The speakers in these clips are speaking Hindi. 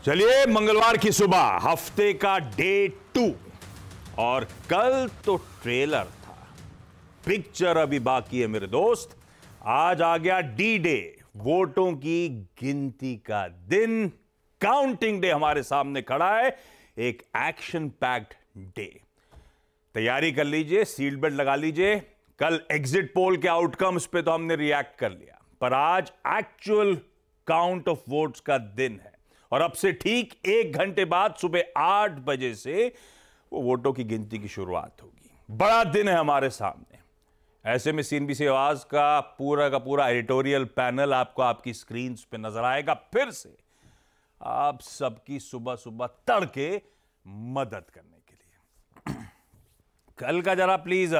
चलिए, मंगलवार की सुबह हफ्ते का डे 2 और कल तो ट्रेलर था, पिक्चर अभी बाकी है मेरे दोस्त। आज आ गया डी डे, वोटों की गिनती का दिन, काउंटिंग डे हमारे सामने खड़ा है, एक एक्शन पैक्ड डे। तैयारी कर लीजिए, सीट बेल्ट लगा लीजिए। कल एग्जिट पोल के आउटकम्स पे तो हमने रिएक्ट कर लिया, पर आज एक्चुअल काउंट ऑफ वोट्स का दिन है और अब से ठीक 1 घंटे बाद सुबह 8 बजे से वो वोटों की गिनती की शुरुआत होगी। बड़ा दिन है हमारे सामने। ऐसे में सीएनबीसी आवाज का पूरा एडिटोरियल पैनल आपको आपकी स्क्रीन पे नजर आएगा। फिर से आप सबकी सुबह सुबह तड़के मदद करने के लिए। कल का जरा प्लीज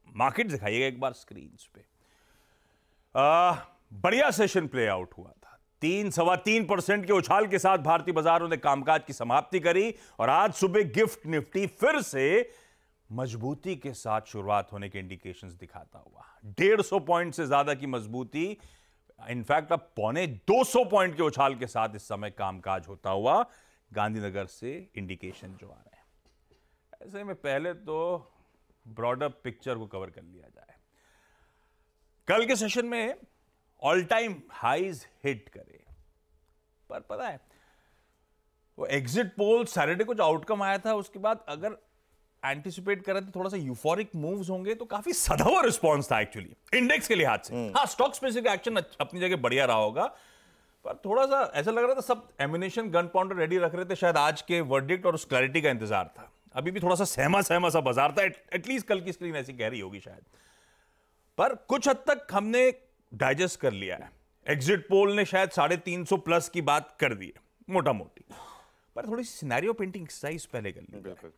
मार्केट दिखाइएगा एक बार स्क्रीन पे। बढ़िया सेशन प्ले आउट हुआ था। 3-3.25% के उछाल के साथ भारतीय बाजारों ने कामकाज की समाप्ति करी और आज सुबह गिफ्ट निफ्टी फिर से मजबूती के साथ शुरुआत होने के इंडिकेशंस दिखाता हुआ 150 पॉइंट से ज्यादा की मजबूती, इनफैक्ट अब 250 पॉइंट के उछाल के साथ इस समय कामकाज होता हुआ गांधीनगर से इंडिकेशन जो आ रहे हैं। ऐसे में पहले तो ब्रॉडर पिक्चर को कवर कर लिया जाए। कल के सेशन में ऑल टाइम हाइज हिट करे, पर पता है वो एग्जिट पोल सैटरडे को जो आउटकम आया था उसके बाद अगर एंटिसिपेट करें तो थोड़ा सा यूफोरिक मूव्स होंगे, तो काफी सधा हुआ रिस्पॉन्स था एक्चुअली इंडेक्स के लिहाज से। हाँ, स्टॉक स्पेसिफिक एक्शन अपनी जगह बढ़िया रहा होगा, पर थोड़ा सा ऐसा लग रहा था सब एम्युनिशन गन पाउंडर रेडी रख रहे थे, शायद आज के वर्डिक्ट और उस क्लैरिटी का इंतजार था। अभी भी थोड़ा सा सहमा सा बाजार था, एटलीस्ट कल की स्क्रीन ऐसी कह रही होगी शायद, पर कुछ हद तक हमने डाइजेस्ट कर लिया है। एग्जिट पोल ने शायद 350 प्लस की बात कर दी है मोटा मोटी, पर थोड़ी सी सिनेरियो पेंटिंग एक्सरसाइज पहले कर ली। बिल्कुल,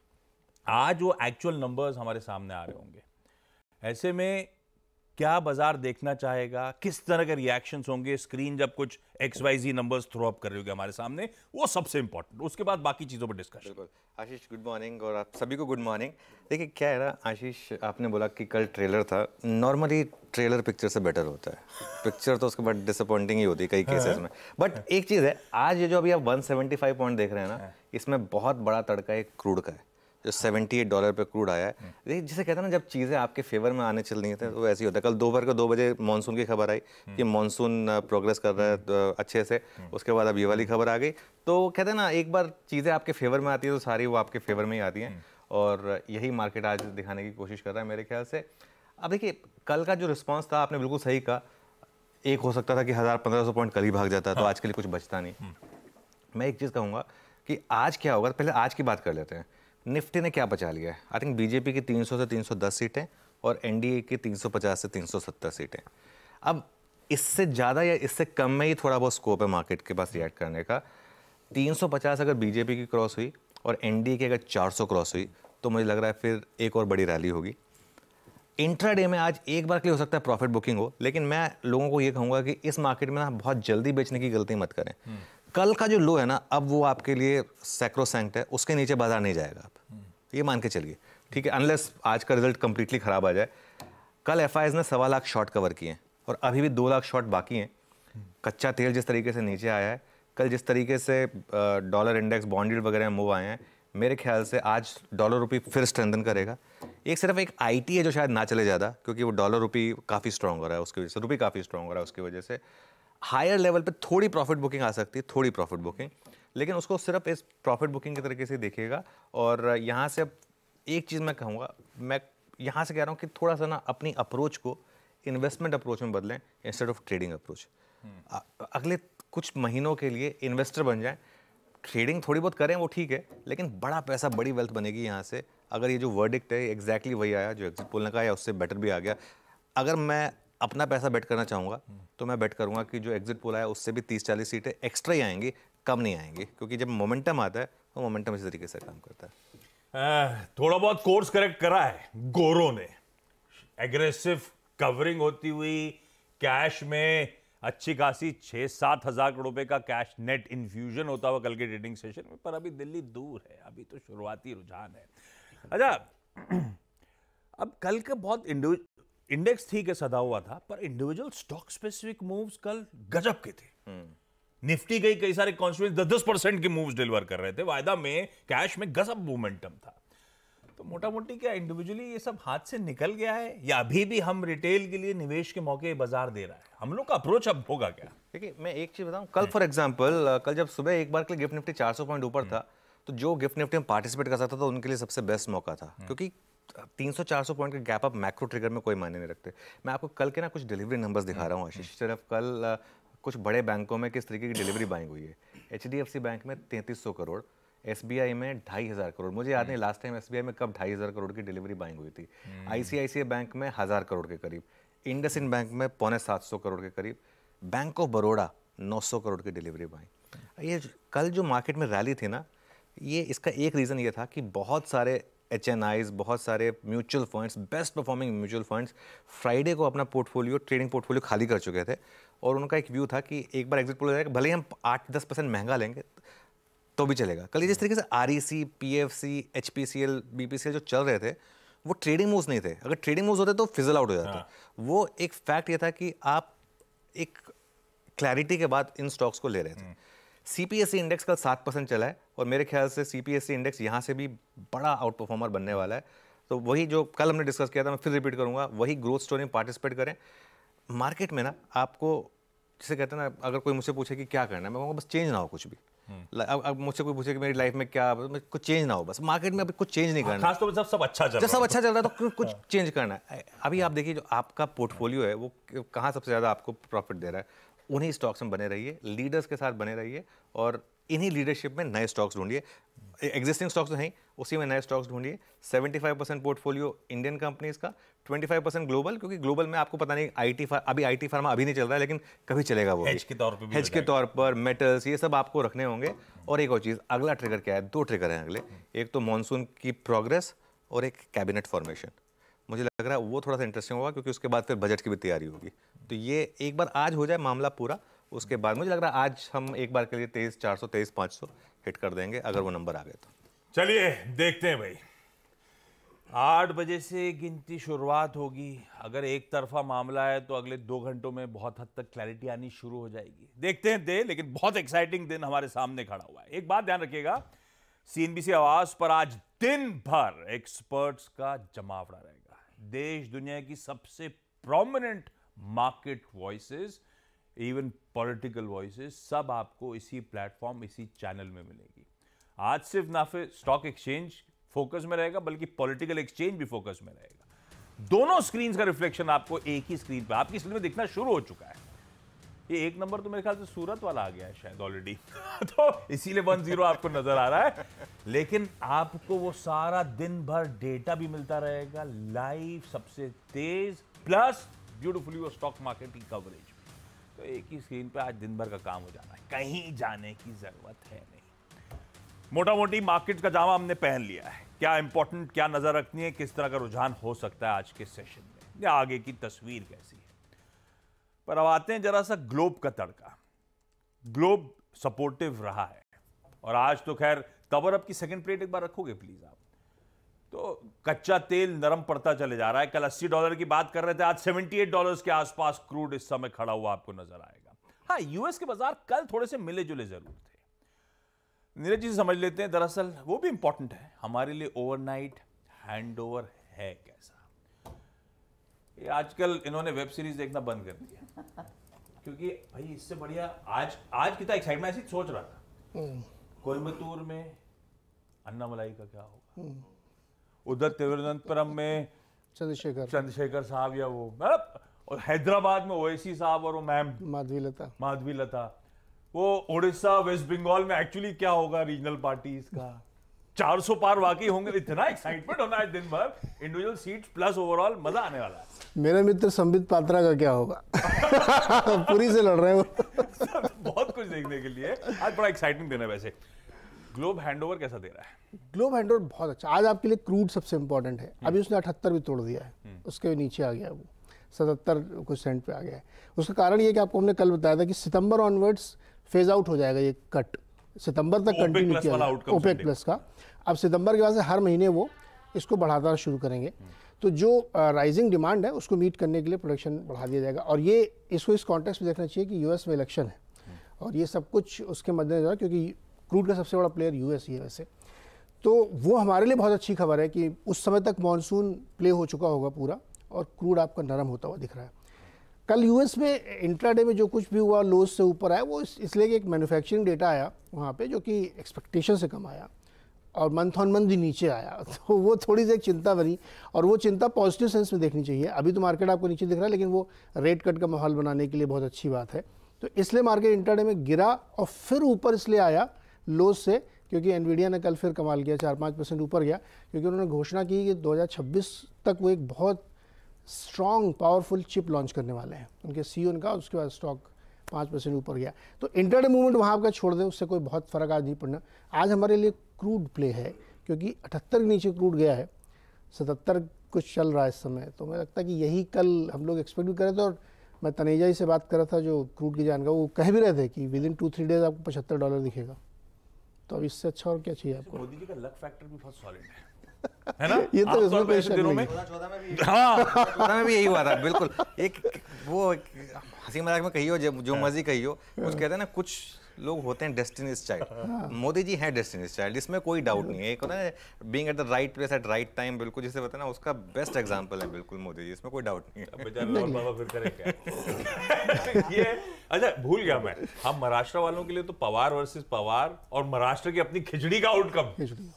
आज वो एक्चुअल नंबर्स हमारे सामने आ रहे होंगे। ऐसे में क्या बाजार देखना चाहेगा, किस तरह के रिएक्शंस होंगे, स्क्रीन जब कुछ XYZ नंबर्स थ्रो अप कर रही होगी हमारे सामने, वो सबसे इंपॉर्टेंट। उसके बाद बाकी चीजों पर डिस्कशन। बिल्कुल। आशीष, गुड मॉर्निंग, और आप सभी को गुड मॉर्निंग। देखिए क्या है ना आशीष, आपने बोला कि कल ट्रेलर था। नॉर्मली ट्रेलर पिक्चर से बेटर होता है, पिक्चर तो उसके बाद डिसअपॉइंटिंग ही होती है कई केसेस में। बट एक चीज़ है, आज ये जो अभी आप 175 पॉइंट देख रहे हैं ना, इसमें बहुत बड़ा तड़का एक क्रूड का है जो $78 पे क्रूड आया है। देखिए जिसे कहते हैं ना, जब चीज़ें आपके फेवर में आने चल रही हैं तो ऐसे ही होता है। कल दोपहर को 2 बजे मानसून की खबर आई कि मानसून प्रोग्रेस कर रहा है अच्छे से, उसके बाद अब ये वाली खबर आ गई। तो कहते हैं ना, एक बार चीज़ें आपके फेवर में आती है तो सारी वो आपके फेवर में ही आती हैं, और यही मार्केट आज दिखाने की कोशिश कर रहा है मेरे ख्याल से। अब देखिए कल का जो रिस्पॉन्स था, आपने बिल्कुल सही कहा, एक हो सकता था कि 1000-1500 पॉइंट कल ही भाग जाता, तो आज के लिए कुछ बचता नहीं। मैं एक चीज़ कहूँगा कि आज क्या होगा, पहले आज की बात कर लेते हैं। निफ्टी ने क्या बचा लिया है? आई थिंक बीजेपी की 300 से 310 सीटें और एनडीए की 350 से 370 सीटें। अब इससे ज़्यादा या इससे कम में ही थोड़ा बहुत स्कोप है मार्केट के पास रिएक्ट करने का। 350 अगर बीजेपी की क्रॉस हुई और एनडीए की अगर 400 क्रॉस हुई तो मुझे लग रहा है फिर एक और बड़ी रैली होगी। इंट्राडे में आज एक बार के लिए हो सकता है प्रॉफिट बुकिंग हो, लेकिन मैं लोगों को ये कहूँगा कि इस मार्केट में ना बहुत जल्दी बेचने की गलती मत करें। कल का जो लो है ना, अब वो आपके लिए सैक्रोसैंक्ट है, उसके नीचे बाजार नहीं जाएगा आप, ये मान के चलिए, ठीक है, अनलेस आज का रिजल्ट कंप्लीटली खराब आ जाए। कल एफआईज ने 1.25 लाख शॉर्ट कवर किए हैं और अभी भी 2 लाख शॉर्ट बाकी हैं। कच्चा तेल जिस तरीके से नीचे आया है, कल जिस तरीके से डॉलर इंडेक्स, बॉन्ड यील्ड वगैरह मूव आए हैं, मेरे ख्याल से आज डॉलर रुपी फिर स्ट्रेंथन करेगा। सिर्फ एक आईटी है जो शायद ना चले ज़्यादा, क्योंकि वो डॉलर रुपी काफ़ी स्ट्रॉन्ग हो रहा है, उसकी वजह से रुपी काफ़ी स्ट्रॉन्ग हो रहा है, उसकी वजह से हायर लेवल पे थोड़ी प्रॉफिट बुकिंग आ सकती है, थोड़ी प्रॉफिट बुकिंग, लेकिन उसको सिर्फ इस प्रॉफिट बुकिंग के तरीके से देखिएगा। और यहाँ से अब एक चीज़ मैं कहूँगा, मैं यहाँ से कह रहा हूँ कि थोड़ा सा ना अपनी अप्रोच को इन्वेस्टमेंट अप्रोच में बदलें इंस्टेड ऑफ ट्रेडिंग अप्रोच। अगले कुछ महीनों के लिए इन्वेस्टर बन जाएं। ट्रेडिंग थोड़ी बहुत करें वो ठीक है, लेकिन बड़ा पैसा, बड़ी वेल्थ बनेगी यहाँ से अगर ये जो वर्डिक्ट है एग्जैक्टली वही आया जो एग्जिट पोल ने कहा, या उससे बेटर भी आ गया। अगर मैं अपना पैसा बेट करना चाहूँगा तो मैं बेट करूँगा कि जो एग्जिट पोल आया उससे भी 30-40 सीटें एक्स्ट्रा ही आएंगी, कम नहीं आएंगी, क्योंकि जब मोमेंटम आता है तो मोमेंटम इस तरीके से काम करता है। थोड़ा बहुत कोर्स करेक्ट करा है गोरों ने। एग्रेसिव कवरिंग होती हुई, कैश में अच्छी खासी 6-7 हज़ार करोड़ रुपए का कैश नेट इन्फ्यूजन होता हुआ कल के ट्रेडिंग सेशन में, पर अभी दिल्ली दूर है, अभी तो शुरुआती रुझान है। अच्छा, अब कल का बहुत इंडेक्स ठीक है सदा हुआ था, पर इंडिविजुअल स्टॉक स्पेसिफिक मूव्स कल गजब के थे। निफ्टी गई, कई सारे कॉन्स्टिट्यूएंट्स 10-10% के मूव्स डिलीवर कर रहे थे, वायदा में कैश में गजब मोमेंटम था। तो मोटा मोटी क्या इंडिविजुअली ये सब हाथ से निकल गया है या अभी भी हम रिटेल के लिए निवेश के मौके बाजार दे रहा है? हम लोग का अप्रोच अब होगा क्या? देखिए मैं एक चीज बताऊं, कल फॉर एग्जांपल कल जब सुबह एक बार के लिए गिफ्ट निफ्टी 400 पॉइंट ऊपर था, तो जो गिफ्ट निफ्टी में पार्टिसिपेट कर सकता था उनके लिए सबसे बेस्ट मौका था, क्योंकि 300-400 पॉइंट के गैप अप मैक्रो ट्रिगर में कोई मायने नहीं रखते। मैं आपको कल के ना कुछ डिलीवरी नंबर्स दिखा रहा हूँ आशीष। सिर्फ कल कुछ बड़े बैंकों में किस तरीके की डिलीवरी बाइंग हुई है। HDFC बैंक में 3300 करोड़, SBI में 2500 करोड़। मुझे याद नहीं लास्ट टाइम SBI में कब 2500 करोड़ की डिलीवरी बाइंग हुई थी। ICICI बैंक में 1000 करोड़ के करीब, इंडसइंड बैंक में 750 करोड़ के करीब, बैंक ऑफ बड़ौदा 900 करोड़ की डिलीवरी बाइंग। ये कल जो मार्केट में रैली थी ना, ये इसका एक रीज़न ये था कि बहुत सारे HNIs, बहुत सारे mutual funds, best performing mutual funds Friday को अपना पोर्टफोलियो, ट्रेडिंग पोर्टफोलियो खाली कर चुके थे और उनका एक व्यू था कि एक बार एग्जिट पोल हो जाएगा, भले ही हम 8-10% महंगा लेंगे तो भी चलेगा। कल जिस तरीके से REC, PFC, HPCL, BPCL जो चल रहे थे वो ट्रेडिंग मूव्स नहीं थे। अगर ट्रेडिंग मूव्स होते तो फिजल आउट हो जाता। वो एक फैक्ट ये था कि आप एक क्लैरिटी के बाद इन स्टॉक्स को ले रहे थे। CPSE इंडेक्स कल 7% चला है और मेरे ख्याल से CPSE इंडेक्स यहाँ से भी बड़ा आउट परफॉर्मर बनने वाला है। तो वही जो कल हमने डिस्कस किया था, मैं फिर रिपीट करूँगा, वही ग्रोथ स्टोरी में पार्टिसिपेट करें। मार्केट में ना आपको जिसे कहते हैं ना, अगर कोई मुझसे पूछे कि क्या करना है, मैं कहूँगा बस चेंज ना हो कुछ भी। अब मुझसे कोई पूछे कि मेरी लाइफ में क्या, कुछ चेंज ना हो, बस मार्केट में अभी कुछ चेंज नहीं करना। खासतौर पर जब सब अच्छा चल रहा है तो कुछ चेंज करना है। अभी आप देखिए जो आपका पोर्टफोलियो है वो कहाँ सबसे ज़्यादा आपको प्रॉफिट दे रहा है, उन्हीं स्टॉक्स में बने रहिए, लीडर्स के साथ बने रहिए और इन्हीं लीडरशिप में नए स्टॉक्स ढूंढिए। एग्जिस्टिंग स्टॉक्स तो हैं, उसी में नए स्टॉक्स ढूंढिए। 75% पोर्टफोलियो इंडियन कंपनीज का, 25% ग्लोबल, क्योंकि ग्लोबल में आपको पता नहीं IT फार्मा अभी नहीं चल रहा है, लेकिन कभी चलेगा वो हेज के तौर पर मेटल्स, ये सब आपको रखने होंगे। और एक और चीज़, अगला ट्रिगर क्या है? 2 ट्रिगर हैं अगले, एक तो मॉनसून की प्रोग्रेस और एक कैबिनेट फॉर्मेशन। मुझे लग रहा है वो थोड़ा सा इंटरेस्टिंग होगा, क्योंकि उसके बाद फिर बजट की भी तैयारी होगी। तो ये एक बार आज हो जाए मामला पूरा, उसके बाद मुझे लग रहा है आज हम एक बार के लिए 23,400, 23,500 हिट कर देंगे अगर वो नंबर आ गए तो। चलिए देखते हैं भाई, 8 बजे से गिनती शुरुआत होगी। अगर एक तरफा मामला है तो अगले 2 घंटों में बहुत हद तक क्लैरिटी आनी शुरू हो जाएगी। देखते हैं लेकिन बहुत एक्साइटिंग दिन हमारे सामने खड़ा हुआ है। एक बात ध्यान रखिएगा, CNBC आवाज पर आज दिन भर एक्सपर्ट्स का जमावड़ा रहेगा। देश दुनिया की सबसे prominent market voices, even political voices, सब आपको इसी प्लेटफॉर्म, इसी चैनल में मिलेगी। आज सिर्फ ना फिर स्टॉक एक्सचेंज फोकस में रहेगा, बल्कि पॉलिटिकल एक्सचेंज भी फोकस में रहेगा। दोनों स्क्रीन का रिफ्लेक्शन आपको एक ही स्क्रीन पर, आपकी स्क्रीन में दिखना शुरू हो चुका है। ये एक नंबर तो मेरे ख्याल से सूरत वाला आ गया है शायद ऑलरेडी तो इसीलिए 10 आपको नजर आ रहा है, लेकिन आपको वो सारा दिन भर डेटा भी मिलता रहेगा लाइव, सबसे तेज, प्लस ब्यूटीफुली वो स्टॉक मार्केट की कवरेज। तो एक ही स्क्रीन पे आज दिन भर का काम हो जाना है, कहीं जाने की जरूरत है नहीं। मोटा मोटी मार्केट का जामा हमने पहन लिया है। क्या इंपॉर्टेंट, क्या नजर रखनी है, किस तरह का रुझान हो सकता है आज के सेशन में, या आगे की तस्वीर कैसी है। पर अब आते हैं जरा सा ग्लोब का तड़का। ग्लोब सपोर्टिव रहा है और आज तो खैर कवर अप की सेकंड प्लेट एक बार रखोगे प्लीज आप? तो कच्चा तेल नरम पड़ता चले जा रहा है। कल $80 की बात कर रहे थे, आज $78 के आसपास क्रूड इस समय खड़ा हुआ आपको नजर आएगा। हाँ, यूएस के बाजार कल थोड़े से मिले जुले जरूर थे। नीरज जी से समझ लेते हैं, दरअसल वो भी इंपॉर्टेंट है हमारे लिए, ओवरनाइट हैंडओवर है कैसा। ये आजकल इन्होंने वेब सीरीज देखना बंद कर दिया क्योंकि भाई इससे बढ़िया आज कितना एक्साइटमेंट, ऐसी सोच रहा था कोयम्बतूर में अन्नामलाई का क्या होगा, उधर तिरुवनंतपुरम में चंद्रशेखर साहब, या वो और हैदराबाद में ओवैसी साहब और वो मैम माधवी लता, वो उड़ीसा वेस्ट बंगाल में एक्चुअली क्या होगा रीजनल पार्टीज का, 400 पार वाकई होंगे। इतना एक्साइटमेंट होना है दिन भर, इंडिविजुअल सीट्स प्लस ओवरऑल मजा आने वाला है। मेरा मित्र संबित पात्रा का क्या होगा पूरी से लड़ रहे हैं वो बहुत कुछ देखने के लिए आज बड़ा एक्साइटिंग दिन है। वैसे ग्लोब हैंडओवर कैसा दे रहा है? ग्लोब हैंडओवर बहुत अच्छा। आज आपके लिए क्रूड सबसे इंपॉर्टेंट है। अभी उसने 78 भी तोड़ दिया है, उसके भी नीचे आ गया है, वो 77 कुछ सेंट पे आ गया है। उसका कारण ये कि आपको हमने कल बताया था कि सितंबर ऑनवर्ड्स फेज आउट हो जाएगा ये कट, सितंबर तक कंटिन्यू किया जाएगा ओपेक प्लस का। अब सितंबर के बाद से हर महीने वो इसको बढ़ाना शुरू करेंगे। तो जो राइजिंग डिमांड है उसको मीट करने के लिए प्रोडक्शन बढ़ा दिया जाएगा। और ये इसको इस कॉन्टेक्स्ट में देखना चाहिए कि यूएस में इलेक्शन है और ये सब कुछ उसके मद्देनजर, क्योंकि क्रूड का सबसे बड़ा प्लेयर यूएस ही है वैसे, तो वो हमारे लिए बहुत अच्छी खबर है कि उस समय तक मानसून प्ले हो चुका होगा पूरा और क्रूड आपका नरम होता हुआ दिख रहा है। कल यूएस में इंट्राडे में जो कुछ भी हुआ लोज से ऊपर आया, वो इसलिए कि एक मैन्युफैक्चरिंग डेटा आया वहाँ पे जो कि एक्सपेक्टेशन से कम आया और मंथ ऑन मंथ भी नीचे आया, तो वो थोड़ी सी एक चिंता बनी, और वो चिंता पॉजिटिव सेंस में देखनी चाहिए। अभी तो मार्केट आपको नीचे दिख रहा है, लेकिन वो रेट कट का माहौल बनाने के लिए बहुत अच्छी बात है। तो इसलिए मार्केट इंट्राडे में गिरा और फिर ऊपर इसलिए आया लोज से, क्योंकि एनवीडिया ने कल फिर कमाल किया, 4-5% ऊपर गया, क्योंकि उन्होंने घोषणा की कि 2026 तक वो एक बहुत स्ट्रॉन्ग पावरफुल चिप लॉन्च करने वाले हैं। उनके सीईओ ने कहा, उसके बाद स्टॉक 5% ऊपर गया। तो इंट्राडे मूवमेंट वहाँ आपका छोड़ दें, उससे कोई बहुत फर्क आज नहीं पड़ना। आज हमारे लिए क्रूड प्ले है, क्योंकि 78 के नीचे क्रूड गया है, 77 कुछ चल रहा है इस समय। तो मुझे लगता है कि यही कल हम लोग एक्सपेक्ट भी कर रहे थे, और मैं तनेजा जी से बात कर रहा था जो क्रूड की जानकार, वो कह भी रहे थे कि विद इन 2-3 डेज आपको $75 दिखेगा। तो अब इससे अच्छा और क्या चाहिए आपको? मोदी जी का लक फैक्टर भी बहुत सॉलिड है ना? ये तो इसमें कोई शक दिनों नहीं में है। 14 में भी यही हुआ था बिल्कुल। वो हंसी मजाक में कहियो, जो मर्जी कहियो, कुछ कहते हैं ना, कुछ लोग होते हैं डेस्टिनीज चाइल्ड। मोदी जी हैं डेस्टिनीज चाइल्ड, इसमें कोई डाउट नहीं है। एक होता है being at the right place at right time, बिल्कुल जिसे बताया ना, उसका बेस्ट एग्जांपल है बिल्कुल मोदी जी, इसमें कोई डाउट नहीं है। बेचारे राहुल बाबा फिर करें क्या? ये अच्छा भूल गया मैं, हम महाराष्ट्र वालों के लिए तो पवार वर्सेस पवार और महाराष्ट्र की अपनी खिचड़ी का आउटकम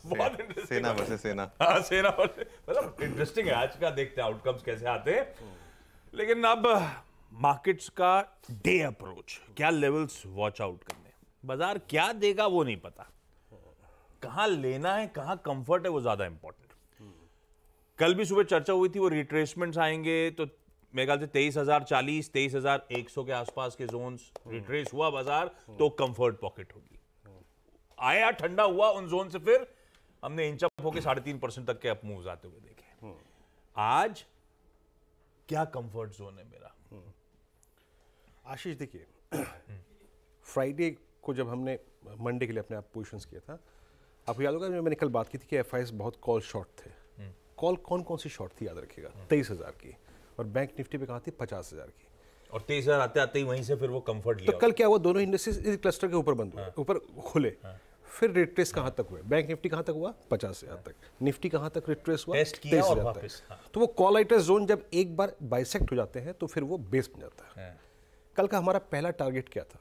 बहुत इंटरेस्टिंग। सेना वर्सेस सेना। हाँ, सेना वर्सेस, मतलब इंटरेस्टिंग है। आज का देखते हैं आउटकम्स कैसे आते हैं। लेकिन अब मार्केट्स का डे अप्रोच, क्या लेवल्स वॉच आउट करने, बाजार क्या देगा वो नहीं पता, कहां लेना है कहां कंफर्ट है वो ज्यादा इंपॉर्टेंट। कल भी सुबह चर्चा हुई थी, वो रिट्रेसमेंट्स आएंगे तो मेरे ख्याल से 23,040 23,100 के आसपास के जोन्स रिट्रेस हुआ बाजार, तो कंफर्ट पॉकेट होगी। आया ठंडा हुआ उन जोन से, फिर हमने इंच अप होकर 3.5% तक के अप मूव्स आते हुए देखे। आज क्या कंफर्ट जोन है मेरा? आशीष देखिए, फ्राइडे को जब हमने मंडे के लिए अपने आप पोजिशंस किया था, आपको याद होगा मैंने कल बात की थी कि एफआईएस बहुत कॉल शॉर्ट थे। कॉल कौन कौन सी शॉर्ट थी याद रखिएगा, 23,000 की, और बैंक निफ्टी पे कहाँ थी 50,000 की, और 23,000 आते आते ही वहीं से फिर वो कंफर्ट लिया। तो कल क्या हुआ, दोनों इंडस्ट्रीज इस क्लस्टर के ऊपर बंद हुए, ऊपर खुले। फिर रिट्रेस कहाँ तक हुए, बैंक निफ्टी कहाँ तक हुआ 50,000 तक, निफ्टी कहाँ तक रिट्रेस हुआ टेस्ट किया और 23,000 वापस। तक। तो वो कॉल राइटर्स जोन जब एक बार बाइसेक्ट हो जाते हैं तो फिर वो बेस बन जाता है। कल का हमारा पहला टारगेट क्या था,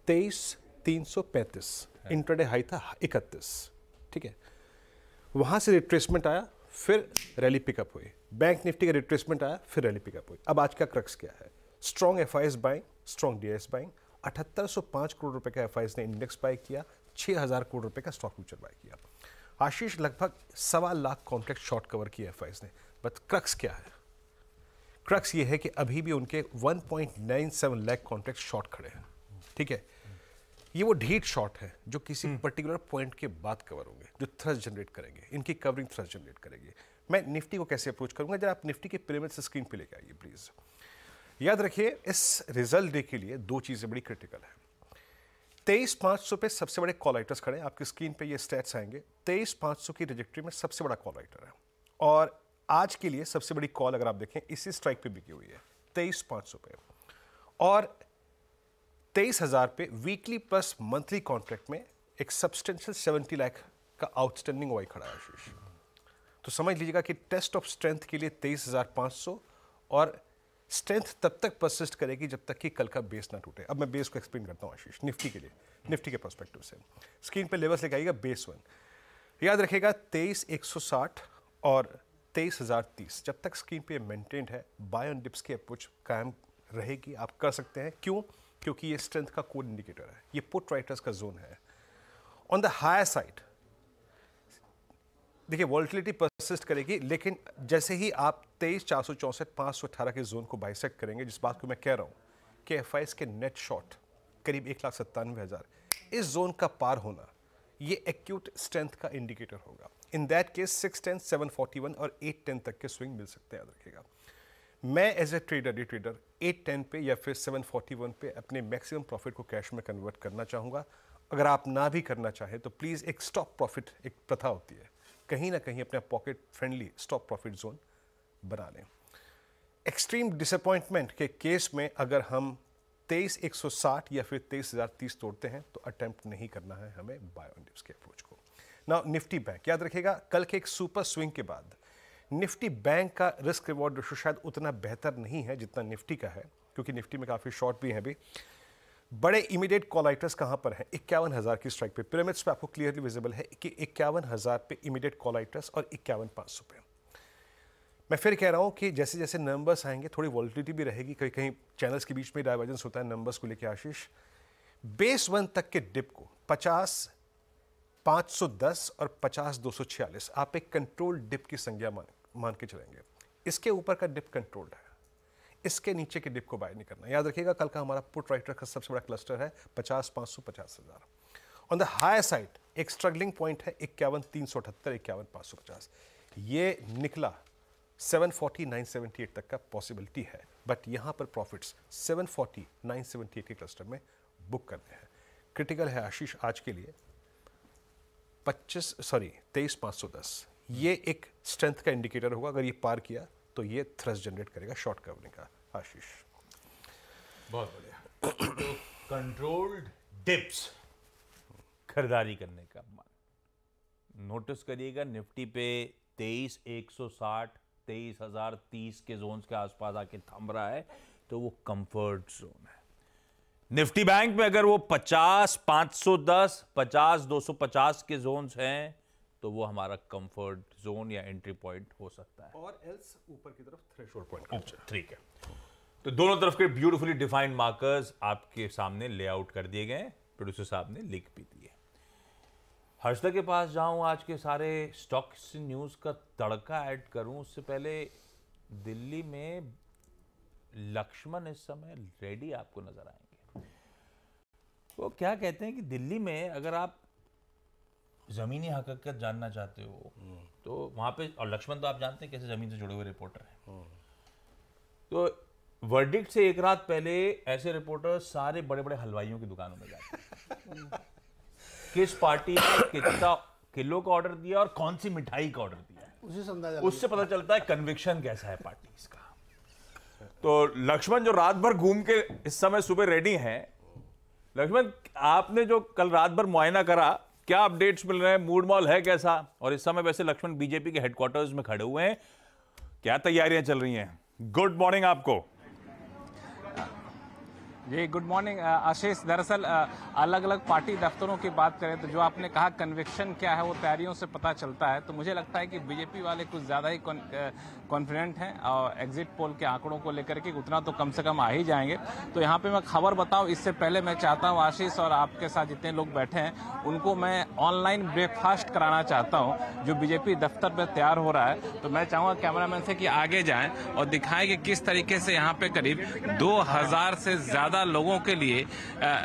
23,335, इंट्राडे हाई था 31, ठीक है। वहां से रिट्रेसमेंट आया, फिर रैली पिकअप हुई, बैंक निफ्टी का रिट्रेसमेंट आया, फिर रैली पिकअप हुई। अब आज का क्रक्स क्या है, strong FIS buying, strong DIIs buying, 7805 crore रुपए का एफआईएस ने इंडेक्स बाय किया, 6,000 करोड़ रुपए का स्टॉक फ्यूचर बाय किया। आशीष लगभग 1.25 लाख कॉन्ट्रैक्ट शॉर्ट कवर किया एफआईएस ने। बट क्रक्स क्या है, क्रक्स ये है कि अभी भी उनके 1.97 लाख कॉन्ट्रैक्ट शॉर्ट खड़े हैं, ठीक है। ये वो ढीठ शॉट है जो किसी पर्टिकुलर पॉइंट के बाद कवर होंगे, जो थ्रस्ट जनरेट करेंगे, इनकी कवरिंग थ्रस्ट जनरेट करेगी। मैं निफ्टी को कैसे अप्रोच करूंगा, जरा आप निफ्टी के पिरामिड से स्क्रीन पे लेके आइए प्लीज। याद रखिए, इस रिजल्ट डे के लिए दो चीजें बड़ी क्रिटिकल है। 23,500 पे सबसे बड़े कॉल राइटर्स खड़े हैं, आपकी स्क्रीन पे ये स्टैट्स आएंगे। 23,500 की ट्रैजेक्टरी में सबसे बड़ा कॉल राइटर है, और आज के लिए सबसे बड़ी कॉल अगर आप देखें इसी स्ट्राइक पे बिकी हुई है 23,500 पे, और 23,000 पे वीकली प्लस मंथली कॉन्ट्रैक्ट में एक सब्सटेंशियल 70 लाख का आउटस्टैंडिंग वाई खड़ा है आशीष। तो समझ लीजिएगा कि टेस्ट ऑफ स्ट्रेंथ के लिए 23,500, और स्ट्रेंथ तब तक परसिस्ट करेगी जब तक कि कल का बेस ना टूटे। अब मैं बेस को एक्सप्लेन करता हूँ आशीष, निफ्टी के लिए, निफ्टी के पर्सपेक्टिव से। स्क्रीन पे लेवल्स लेके आइएगा, बेस 1 याद रखिएगा 23,160 और 23,030। जब तक स्क्रीन पे मेंटेन्ड है, बाय ऑन डिप्स की अप्रोच कायम रहेगी, आप कर सकते हैं। क्यों? क्योंकि ये स्ट्रेंथ का कोड इंडिकेटर है, ये पुट राइटर्स का जोन है। ऑन द हायर साइड देखिए वॉलेटिलिटी परसिस्ट करेगी, लेकिन जैसे ही आप 23,464 518 के जोन को बाइसेक्ट करेंगे, जिस बात को मैं कह रहा हूं कि एफआईएस के नेट शॉर्ट करीब 1,97,000, इस जोन का पार होना ये एक्यूट स्ट्रेंथ का इंडिकेटर होगा। इन दैट केस 610, 741 और 810 तक के स्विंग मिल सकते हैं, याद रखिएगा। मैं as a trader, day trader 810 पे या फिर 741 पे अपने मैक्सिमम प्रॉफिट को कैश में कन्वर्ट करना चाहूँगा। अगर आप ना भी करना चाहें तो प्लीज़ एक स्टॉप प्रॉफिट, एक प्रथा होती है, कहीं ना कहीं अपना pocket friendly stop profit zone बना लें। एक्सट्रीम डिसअपॉइंटमेंट के केस में अगर हम 23,160 या फिर 23,030 तोड़ते हैं तो अटेम्प्ट नहीं करना है हमें बाय ऑन डिप्स के अप्रोच को। नाउ निफ्टी बैंक, याद रखिएगा कल के एक सुपर स्विंग के बाद निफ्टी बैंक का रिस्क रिवॉर्ड रेशो शायद उतना बेहतर नहीं है जितना निफ्टी का है, क्योंकि निफ्टी में काफ़ी शॉर्ट भी हैं अभी। बड़े इमीडिएट कॉल राइटर्स कहाँ पर हैं? 51,000 की स्ट्राइक पे, पिरामिड्स पे आपको क्लियरली विजिबल है कि 51,000 पे इमीडिएट कॉल राइटर्स और 51,500 पे। मैं फिर कह रहा हूँ कि जैसे जैसे नंबर्स आएंगे थोड़ी वॉलिटिलिटी भी रहेगी, कहीं कहीं चैनल्स के बीच में डाइवर्जेंस होता है नंबर्स को लेकर। आशीष, बेस 1 तक के डिप को 50, 510 और 50,246 आप एक कंट्रोल डिप की संज्ञा मान के चलेंगे। इसके ऊपर का डिप कंट्रोल्ड है, इसके नीचे के डिप को बाय नहीं करना। याद रखिएगा कल का हमारा पुट राइटर का सबसे बड़ा क्लस्टर है 50,500, 50,000। ऑन द हायर साइड एक स्ट्रगलिंग पॉइंट है 51,378, 51,550। ये निकला 740, 978 तक का पॉसिबिलिटी है, बट यहां पर प्रॉफिट्स 740, 978 के क्लस्टर में बुक करने हैं। क्रिटिकल है आशीष आज के लिए 23,510। ये एक स्ट्रेंथ का इंडिकेटर होगा, अगर ये पार किया तो ये थ्रस्ट जनरेट करेगा शॉर्ट कवरिंग का। आशीष, बहुत बढ़िया। तो कंट्रोल्ड डिप्स खरीदारी करने का मन नोटिस करिएगा। निफ्टी पे 23,160, 23,030 के जोन्स के आसपास आके थम रहा है, तो वो कंफर्ट जोन है। निफ्टी बैंक में अगर वो 50,510, 50,250 के जोन्स हैं तो वो हमारा कंफर्ट जोन या एंट्री पॉइंट हो सकता है, और एल्स ऊपर की तरफ थ्रेशोल्ड पॉइंट। ठीक है, तो दोनों तरफ के ब्यूटीफुली डिफाइंड मार्कर्स आपके सामने लेआउट कर दिए गए, प्रोड्यूसर साहब ने लिख भी दिए। हर्षदा के पास जाऊं, आज के सारे स्टॉक्स न्यूज का तड़का ऐड करूं, उससे पहले दिल्ली में लक्ष्मण इस समय रेडी आपको नजर आएंगे। वो क्या कहते हैं कि दिल्ली में अगर आप जमीनी हकीकत जानना चाहते हो तो वहां पे, और लक्ष्मण तो आप जानते हैं कैसे जमीन से जुड़े हुए रिपोर्टर हैं, तो वर्डिक्ट से एक रात पहले ऐसे रिपोर्टर सारे बड़े बड़े हलवाइयों की दुकानों में जाते हैं। किस पार्टी ने कितना किलो का ऑर्डर दिया और कौन सी मिठाई का ऑर्डर दिया, उससे पता चलता है कन्विक्शन कैसा है पार्टी का। तो लक्ष्मण जो रात भर घूम के इस समय सुबह रेडी हैं, लक्ष्मण आपने जो कल रात भर मुआयना करा, क्या अपडेट्स मिल रहे हैं, मूड मॉल है कैसा? और इस समय वैसे लक्ष्मण बीजेपी के हेडक्वार्टर्स में खड़े हुए हैं, क्या तैयारियां चल रही हैं? गुड मॉर्निंग आपको। जी गुड मॉर्निंग आशीष। दरअसल अलग अलग पार्टी दफ्तरों की बात करें तो जो आपने कहा कन्विक्शन क्या है वो तैयारियों से पता चलता है, तो मुझे लगता है कि बीजेपी वाले कुछ ज़्यादा ही कॉन्फिडेंट हैं और एग्जिट पोल के आंकड़ों को लेकर के उतना तो कम से कम आ ही जाएंगे। तो यहाँ पे मैं खबर बताऊँ इससे पहले मैं चाहता हूँ आशीष और आपके साथ जितने लोग बैठे हैं उनको मैं ऑनलाइन ब्रेकफास्ट कराना चाहता हूँ जो बीजेपी दफ्तर में तैयार हो रहा है। तो मैं चाहूँगा कैमरामैन से कि आगे जाएँ और दिखाएं कि किस तरीके से यहाँ पे करीब 2,000 से ज़्यादा लोगों के लिए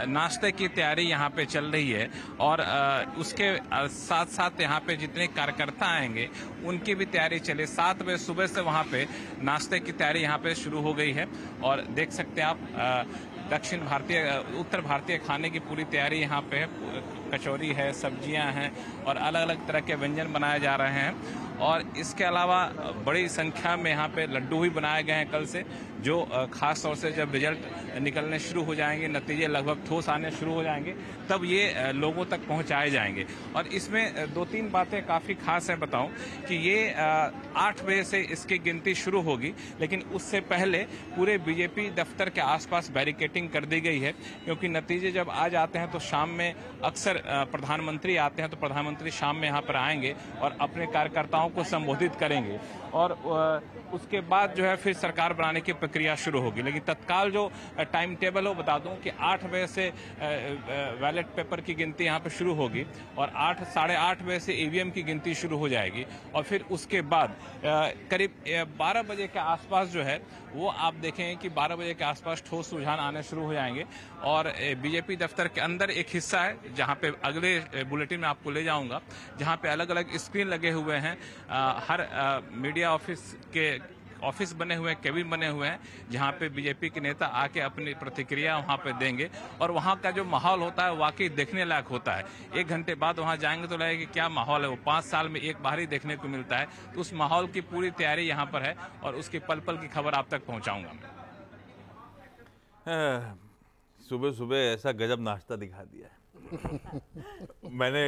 नाश्ते की तैयारी यहाँ पे चल रही है, और उसके साथ साथ यहाँ पे जितने कार्यकर्ता आएंगे उनकी भी तैयारी चले। 7 बजे सुबह से वहाँ पे नाश्ते की तैयारी यहाँ पे शुरू हो गई है, और देख सकते हैं आप दक्षिण भारतीय उत्तर भारतीय खाने की पूरी तैयारी यहाँ पे है। कचौरी है, सब्जियां हैं और अलग अलग तरह के व्यंजन बनाए जा रहे हैं, और इसके अलावा बड़ी संख्या में यहाँ पे लड्डू भी बनाए गए हैं कल से, जो खास तौर से जब रिजल्ट निकलने शुरू हो जाएंगे, नतीजे लगभग ठोस आने शुरू हो जाएंगे, तब ये लोगों तक पहुंचाए जाएंगे। और इसमें 2-3 बातें काफ़ी खास हैं बताऊं कि ये 8 बजे से इसकी गिनती शुरू होगी, लेकिन उससे पहले पूरे बीजेपी दफ्तर के आसपास बैरिकेटिंग कर दी गई है, क्योंकि नतीजे जब आ जाते हैं तो शाम में अक्सर प्रधानमंत्री आते हैं, तो प्रधानमंत्री शाम में यहाँ पर आएंगे और अपने कार्यकर्ताओं को संबोधित करेंगे, और उसके बाद जो है फिर सरकार बनाने की प्रक्रिया शुरू होगी। लेकिन तत्काल जो टाइम टेबल हो बता दूं कि 8 बजे से बैलेट पेपर की गिनती यहाँ पे शुरू होगी, और 8, 8:30 बजे से ईवीएम की गिनती शुरू हो जाएगी, और फिर उसके बाद करीब 12 बजे के आसपास जो है वो आप देखेंगे कि 12 बजे के आसपास ठोस रुझान आने शुरू हो जाएंगे। और बीजेपी दफ्तर के अंदर एक हिस्सा है जहाँ पे अगले बुलेटिन में आपको ले जाऊंगा, जहाँ पे अलग अलग स्क्रीन लगे हुए हैं, हर मीडिया ऑफिस के ऑफिस बने हुए हैं, केबिन बने हुए हैं, जहाँ पे बीजेपी के नेता आके अपनी प्रतिक्रिया वहाँ पे देंगे, और वहाँ का जो माहौल होता है वाकई देखने लायक होता है। 1 घंटे बाद वहाँ जाएंगे तो लगेगा कि क्या माहौल है, वो 5 साल में एक बार ही देखने को मिलता है। तो उस माहौल की पूरी तैयारी यहाँ पर है, और उसकी पल पल की खबर आप तक पहुँचाऊंगा। सुबह सुबह ऐसा गजब नाश्ता दिखा दिया है। मैंने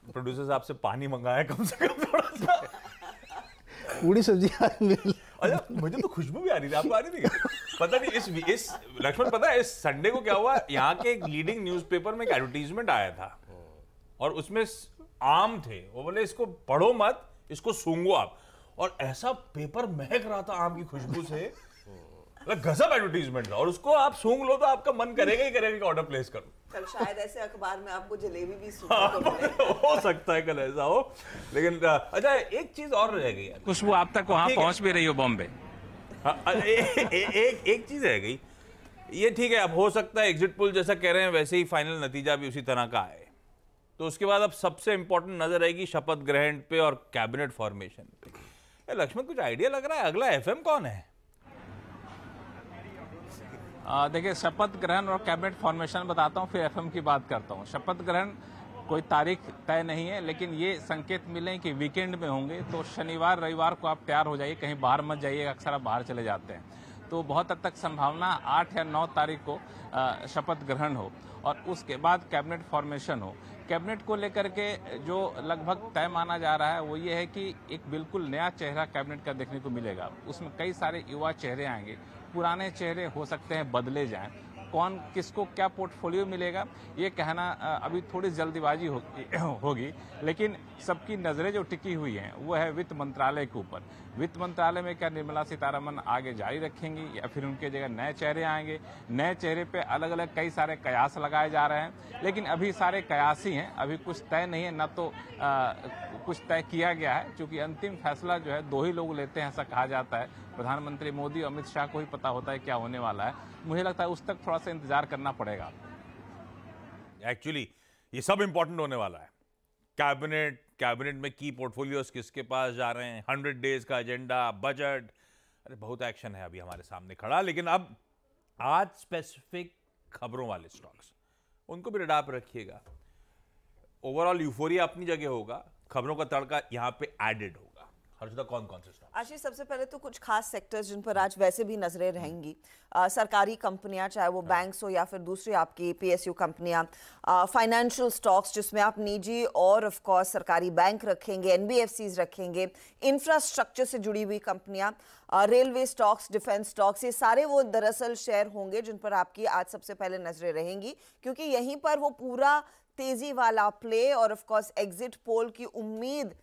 प्रोड्यूसर साहब से पानी मंगाया कम से कम थोड़ा सा। पूरी सब्जी अच्छा, मुझे तो खुशबू भी आ रही थी, आपको आ रही थी क्या? पता नहीं इस लक्ष्मण, पता है इस संडे को क्या हुआ, यहाँ के एक लीडिंग न्यूज़पेपर में एक एडवर्टीजमेंट आया था और उसमें आम थे। वो बोले इसको पढ़ो मत, इसको सूंघो आप, और ऐसा पेपर महक रहा था आम की खुशबू से, गजब एडवर्टीजमेंट था। और उसको आप सूंघ लो तो आपका मन करेगा ही करेगा कि ऑर्डर प्लेस करो। कल शायद ऐसे अखबार में आपको जलेबी भी सुनने को मिले। हो सकता है कल ऐसा हो, लेकिन अच्छा एक चीज और रह गई है। खुशबू आप तक वहां पहुंच भी रही हो बॉम्बे। एक चीज रह गई, ये ठीक है, अब हो सकता है एग्जिट पोल जैसा कह रहे हैं वैसे ही फाइनल नतीजा भी उसी तरह का आए, तो उसके बाद अब सबसे इंपॉर्टेंट नजर आएगी शपथ ग्रहण पे और कैबिनेट फॉर्मेशन पे। लक्ष्मण कुछ आइडिया लग रहा है अगला एफएम कौन है? देखिए, शपथ ग्रहण और कैबिनेट फॉर्मेशन बताता हूं, फिर एफएम की बात करता हूं। शपथ ग्रहण कोई तारीख तय नहीं है, लेकिन ये संकेत मिले कि वीकेंड में होंगे, तो शनिवार रविवार को आप तैयार हो जाइए, कहीं बाहर मत जाइए, अक्सर आप बाहर चले जाते हैं। तो बहुत हद तक संभावना 8 या 9 तारीख को शपथ ग्रहण हो और उसके बाद कैबिनेट फॉर्मेशन हो। कैबिनेट को लेकर के जो लगभग तय माना जा रहा है वो ये है कि एक बिल्कुल नया चेहरा कैबिनेट का देखने को मिलेगा। उसमें कई सारे युवा चेहरे आएंगे, पुराने चेहरे हो सकते हैं बदले जाएं। कौन किसको क्या पोर्टफोलियो मिलेगा ये कहना अभी थोड़ी जल्दीबाजी होगी, लेकिन सबकी नजरें जो टिकी हुई हैं वो है वित्त मंत्रालय के ऊपर। वित्त मंत्रालय में क्या निर्मला सीतारमण आगे जारी रखेंगी या फिर उनके जगह नए चेहरे आएंगे? नए चेहरे पे अलग अलग कई सारे कयास लगाए जा रहे हैं, लेकिन अभी सारे कयास ही हैं, अभी कुछ तय नहीं है, न तो कुछ तय किया गया है, क्योंकि अंतिम फैसला जो है 2 ही लोग लेते हैं ऐसा कहा जाता है। प्रधानमंत्री मोदी और अमित शाह को ही पता होता है क्या होने वाला है। मुझे लगता है उस तक थोड़ा सा इंतजार करना पड़ेगा। एक्चुअली ये सब इंपॉर्टेंट होने वाला है। कैबिनेट में की पोर्टफोलियोज किसके पास जा रहे हैं, 100 डेज का एजेंडा, बजट, अरे बहुत एक्शन है अभी हमारे सामने खड़ा। लेकिन अब आज स्पेसिफिक खबरों वाले स्टॉक्स, उनको भी रडार पर रखिएगा। ओवरऑल यूफोरिया अपनी जगह होगा, खबरों का तड़का यहां पे एडेड होगा। हर्षदा, कौन कौन से स्टॉक? आशीष, सबसे पहले तो कुछ खास सेक्टर्स जिन पर आज वैसे भी नजरें रहेंगी। सरकारी कंपनियां, चाहे वो बैंक्स हो या फिर दूसरी आपकी पीएसयू कंपनियां, फाइनेंशियल स्टॉक्स जिसमें आप निजी और ऑफ कोर्स सरकारी बैंक रखेंगे, एनबीएफसीज रखेंगे, इंफ्रास्ट्रक्चर से जुड़ी हुई कंपनियां, रेलवे स्टॉक्स, डिफेंस स्टॉक्स, ये सारे वो दरअसल शेयर होंगे जिन पर आपकी आज सबसे पहले नजरें रहेंगी, क्योंकि यहीं पर वो पूरा तेजी वाला प्ले और ऑफ कोर्स एग्जिट पोल की उम्मीद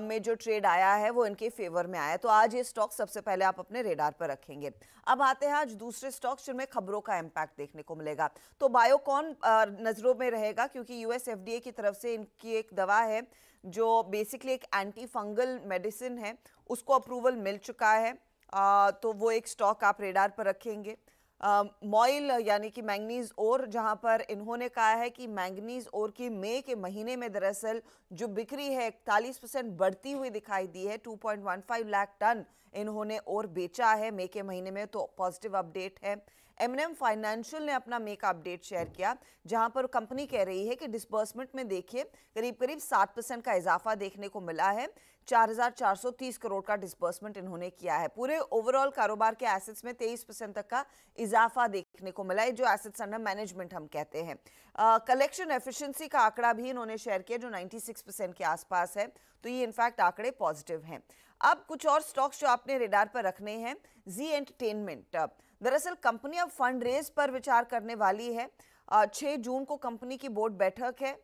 में जो ट्रेड आया है वो इनके फेवर में आया। तो आज ये स्टॉक सबसे पहले आप अपने रेडार पर रखेंगे। अब आते हैं आज दूसरे स्टॉक्स जिनमें खबरों का इम्पैक्ट देखने को मिलेगा। तो बायोकॉन नजरों में रहेगा, क्योंकि यूएस एफडीए की तरफ से इनकी एक दवा है जो बेसिकली एक एंटी फंगल मेडिसिन है, उसको अप्रूवल मिल चुका है। तो वो एक स्टॉक आप रेडार पर रखेंगे। मॉइल यानी कि मैंगनीज ओर, जहां पर इन्होंने कहा है कि मैंगनीज ओर की मई के महीने में दरअसल जो बिक्री है 41% बढ़ती हुई दिखाई दी है। 2.15 लाख टन इन्होंने और बेचा है मई के महीने में, तो पॉजिटिव अपडेट है। एमएनएम फाइनेंशियल ने अपना मई का अपडेट शेयर किया, जहां पर कंपनी कह रही है कि डिस्बर्समेंट में देखिए करीब 7% का इजाफा देखने को मिला है। 4,430 करोड़ का डिस्बर्समेंट इन्होंने किया है। पूरे ओवरऑल कारोबार के एसेट्स में 23% तक का इजाफा देखने को मिला है, जो एसेट्स अंडर मैनेजमेंट हम कहते हैं। कलेक्शन एफिशिएंसी का आंकड़ा भी इन्होंने शेयर किया जो 96% के आसपास है, तो ये इनफैक्ट आंकड़े पॉजिटिव हैं। अब कुछ और स्टॉक्स जो आपने रेडार पर रखने हैं। जी एंटरटेनमेंट, दरअसल कंपनी अब फंड रेज पर विचार करने वाली है। 6 जून को कंपनी की बोर्ड बैठक है।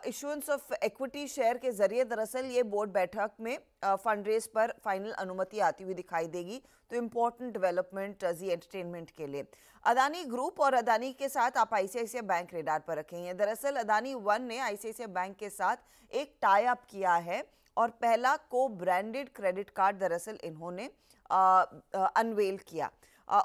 इशुएंस ऑफ इक्विटी शेयर के जरिए दरअसल ये बोर्ड बैठक में फंड रेज पर फाइनल अनुमति आती हुई दिखाई देगी, तो इंपॉर्टेंट डेवलपमेंट जी एंटरटेनमेंट के लिए। अदानी ग्रुप और अदानी के साथ आप आईसीआईसीआई बैंक रेडार पर रखेंगे। दरअसल अदानी वन ने आईसीआईसीआई बैंक के साथ एक टाई अप किया है और पहला को ब्रांडेड क्रेडिट कार्ड दरअसल इन्होंने अनवेल किया।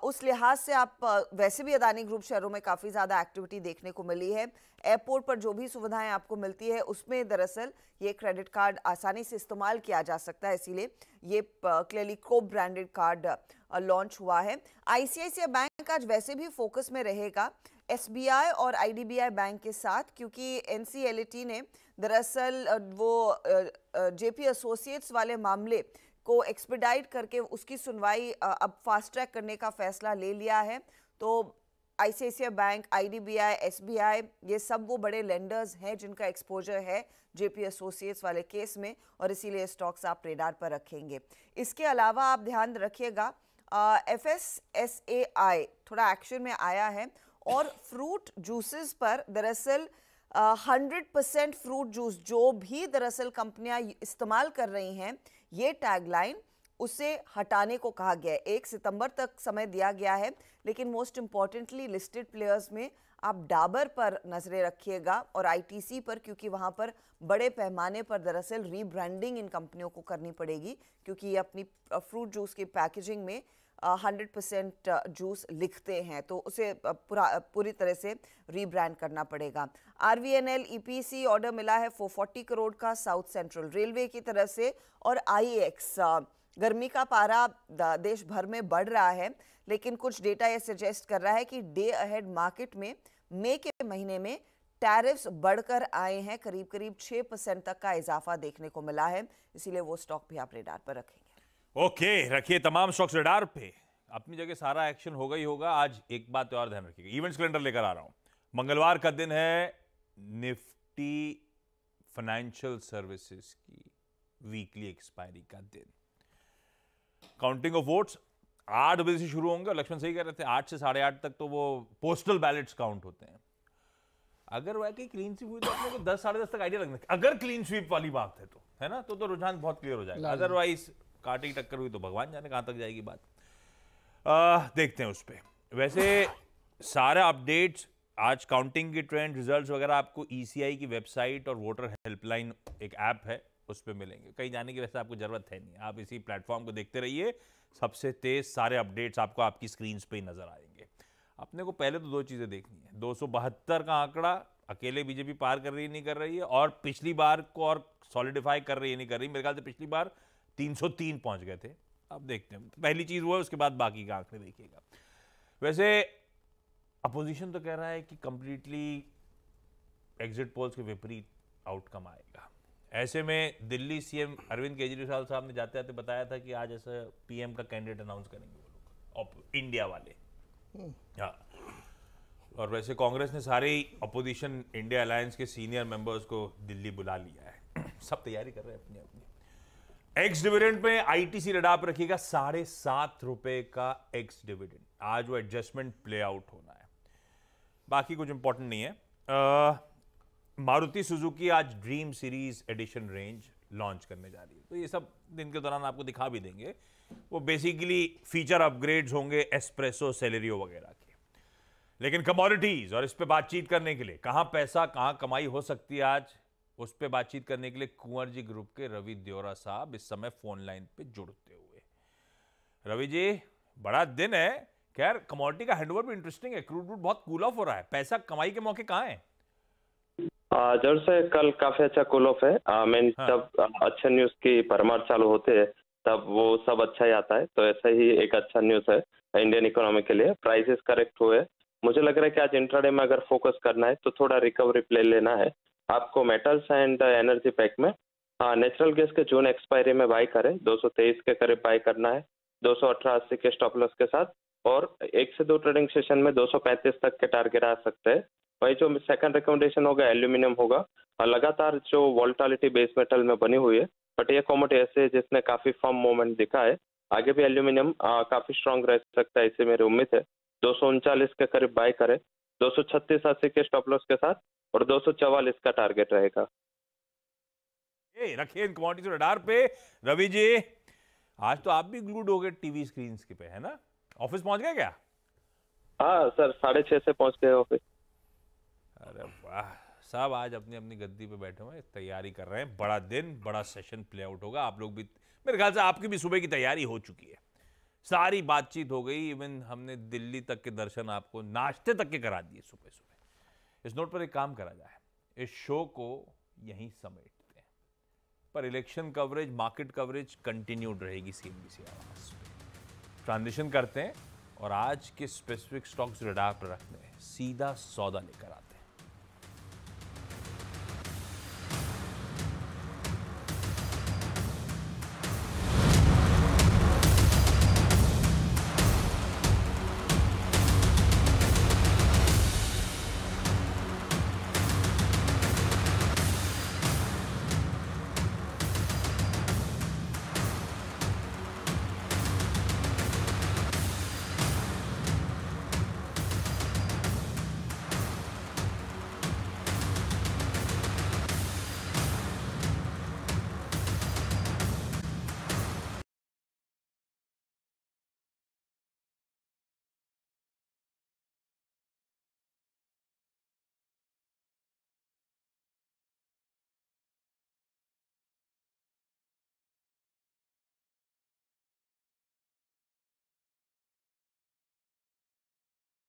उस लिहाज से आप वैसे भी अदानी ग्रुप शेयरों में काफ़ी ज़्यादा एक्टिविटी देखने को मिली है। एयरपोर्ट पर जो भी सुविधाएं आपको मिलती है उसमें दरअसल ये क्रेडिट कार्ड आसानी से इस्तेमाल किया जा सकता है, इसीलिए ये क्लियरली को ब्रांडेड कार्ड लॉन्च हुआ है। आईसीआईसीआई बैंक आज वैसे भी फोकस में रहेगा एसबीआई और आईडीबीआई बैंक के साथ, क्योंकि एनसीएलटी ने दरअसल वो जेपी एसोसिएट्स वाले मामले को एक्सपीडाइट करके उसकी सुनवाई अब फास्ट ट्रैक करने का फैसला ले लिया है। तो आईसीआईसीआई बैंक, आईडीबीआई, एसबीआई, ये सब वो बड़े लेंडर्स हैं जिनका एक्सपोजर है जेपी एसोसिएट्स वाले केस में, और इसीलिए स्टॉक्स आप रेडार पर रखेंगे। इसके अलावा आप ध्यान रखिएगा एफएसएसएआई थोड़ा एक्शन में आया है, और फ्रूट जूसेस पर दरअसल 100% फ्रूट जूस जो भी दरअसल कंपनियां इस्तेमाल कर रही हैं, ये टैगलाइन उसे हटाने को कहा गया है। 1 सितंबर तक समय दिया गया है, लेकिन मोस्ट इंपॉर्टेंटली लिस्टेड प्लेयर्स में आप डाबर पर नजरें रखिएगा और आईटीसी पर, क्योंकि वहां पर बड़े पैमाने पर दरअसल रीब्रांडिंग इन कंपनियों को करनी पड़ेगी, क्योंकि ये अपनी फ्रूट जूस की पैकेजिंग में 100% जूस लिखते हैं, तो उसे पूरी तरह से रीब्रांड करना पड़ेगा। आरवीएनएल ईपीसी ऑर्डर मिला है 440 करोड़ का साउथ सेंट्रल रेलवे की तरफ से, और आईएक्स गर्मी का पारा देश भर में बढ़ रहा है, लेकिन कुछ डेटा ये सजेस्ट कर रहा है कि डे अहेड मार्केट में मई के महीने में टैरिफ्स बढ़कर आए हैं, करीब करीब 6% तक का इजाफा देखने को मिला है, इसीलिए वो स्टॉक भी आप रेडार पर रखेंगे। ओके, रखिए तमाम स्टॉक्स रेडार पे। अपनी जगह सारा एक्शन होगा ही होगा। आज एक बात और ध्यान रखिएगा, इवेंट्स कैलेंडर लेकर आ रहा हूं। मंगलवार का दिन है निफ्टी फाइनेंशियल सर्विसेज की वीकली एक्सपायरी का दिन। काउंटिंग ऑफ वोट्स 8 बजे से शुरू होंगे, और लक्ष्मण सही कह रहे थे 8 से 8:30 तक तो वो पोस्टल बैलेट्स काउंट होते हैं। अगर वह क्लीन स्वीप हुई तो अपने को 10 साढ़े 10 तक आइडिया लगना, अगर क्लीन स्वीप वाली बात है तो, है ना, तो रुझान बहुत क्लियर हो जाएगा। अदरवाइज काटी टक्कर हुई तो भगवान जाने कहां तक जाएगी बात। देखते हैं उस पर। वैसे सारे अपडेट्स, आज काउंटिंग की ट्रेंड, रिजल्ट्स वगैरह आपको ईसीआई की वेबसाइट और वोटर हेल्पलाइन एक ऐप है उस पर मिलेंगे। कहीं जाने की वैसे आपको जरूरत है नहीं, आप इसी प्लेटफॉर्म को देखते रहिए। सबसे तेज सारे अपडेट्स आपको आपकी स्क्रीन पे ही नजर आएंगे। अपने को पहले तो 2 चीजें देखनी है, 272 का आंकड़ा अकेले बीजेपी पार कर रही है नहीं कर रही है, और पिछली बार को और सॉलिडिफाई कर रही है नहीं कर रही। मेरे ख्याल से पिछली बार 303 पहुंच गए थे। अब देखते हैं, पहली चीज वो है, उसके बाद बाकी का आंकड़े देखिएगा। वैसे अपोजिशन तो कह रहा है कि कंप्लीटली एग्जिट पोल्स के विपरीत आउटकम आएगा। ऐसे में दिल्ली सीएम अरविंद केजरीवाल साहब ने जाते जाते बताया था कि आज ऐसा पीएम का कैंडिडेट अनाउंस करेंगे वो लोग, इंडिया वाले। हाँ, और वैसे कांग्रेस ने सारे अपोजिशन इंडिया अलायंस के सीनियर मेंबर्स को दिल्ली बुला लिया है। सब तैयारी कर रहे हैं अपनी अपनी। एक्स डिविडेंड में आईटीसी रेडार पर रखिएगा, 7.5 रुपए का एक्स डिविडेंड। आज वो एडजस्टमेंट प्ले आउट होना है, बाकी कुछ इंपॉर्टेंट नहीं है। मारुति सुजुकी आज dream series edition range launch करने जा रही है, तो ये सब दिन के दौरान आपको दिखा भी देंगे। वो बेसिकली फीचर अपग्रेड्स होंगे एस्प्रेसो, सेलेरियो वगैरह के। लेकिन कमोडिटीज और इस पे बातचीत करने के लिए, कहां पैसा कहां कमाई हो सकती है आज, उस पे बातचीत करने के लिए कुंवर जी ग्रुप के रवि देओरा साहब इस समय फोन लाइन पे जुड़ते हुए। रवि जी, बड़ा दिन है। खैर, कमोडिटी का हैंडओवर भी इंटरेस्टिंग है, क्रूड बहुत कूल ऑफ हो रहा है। पैसा कमाई के मौके कहां हैं? जरूर से कल काफी अच्छा कूल ऑफ है। मैं जब अच्छे न्यूज की भरमार चालू होते हैं तब वो सब अच्छा ही आता है, तो ऐसा ही एक अच्छा न्यूज है इंडियन इकोनॉमी के लिए। प्राइसेस करेक्ट हुए, मुझे लग रहा है कि आज इंट्राडे में अगर फोकस करना है तो थोड़ा रिकवरी प्ले लेना है आपको। मेटल्स एंड एनर्जी पैक में नेचुरल गैस के जून एक्सपायरी में बाई करें, 223 के करीब बाई करना है 218.80 के स्टॉप लॉस के साथ, और 1 से 2 ट्रेडिंग सेशन में 235 तक के टारगेट आ सकते हैं। वही जो सेकंड रिकमेंडेशन होगा एल्यूमिनियम होगा, और लगातार जो वोलेटिलिटी बेस मेटल में बनी हुई है, बट ये कमोडिटी ऐसे है जिसने काफी फर्म मूवमेंट दिखा है। आगे भी एल्यूमिनियम काफी स्ट्रांग रह सकता है, इससे मेरी उम्मीद है 239 के करीब बाई करें 236.80 के स्टॉप लॉस के साथ, और 244 का टारगेट रहेगा। रखिए इन कमोडिटी रडार पे। रवि जी, आज तो आप भी ग्लूड हो गए टीवी स्क्रीन के पे, है ना? ऑफिस पहुंच गए क्या? हाँ सर, 6:30 से पहुंच गए ऑफिस। अरे वाह, सब आज अपनी अपनी गद्दी पे बैठे हुए तैयारी कर रहे हैं। बड़ा दिन, बड़ा सेशन प्ले आउट होगा। आप लोग भी, मेरे ख्याल से आपकी भी सुबह की तैयारी हो चुकी है, सारी बातचीत हो गई। इवन हमने दिल्ली तक के दर्शन आपको नाश्ते तक के करा दिए सुबह सुबह। इस नोट पर एक काम करा जाए, इस शो को यहीं समेटते हैं, पर election coverage, market coverage continued रहेगी सीएनबीसी आवाज पे। ट्रांजिशन करते हैं और आज के स्पेसिफिक स्टॉक्स रडार पर रखते हैं, सीधा सौदा लेकर आते हैं।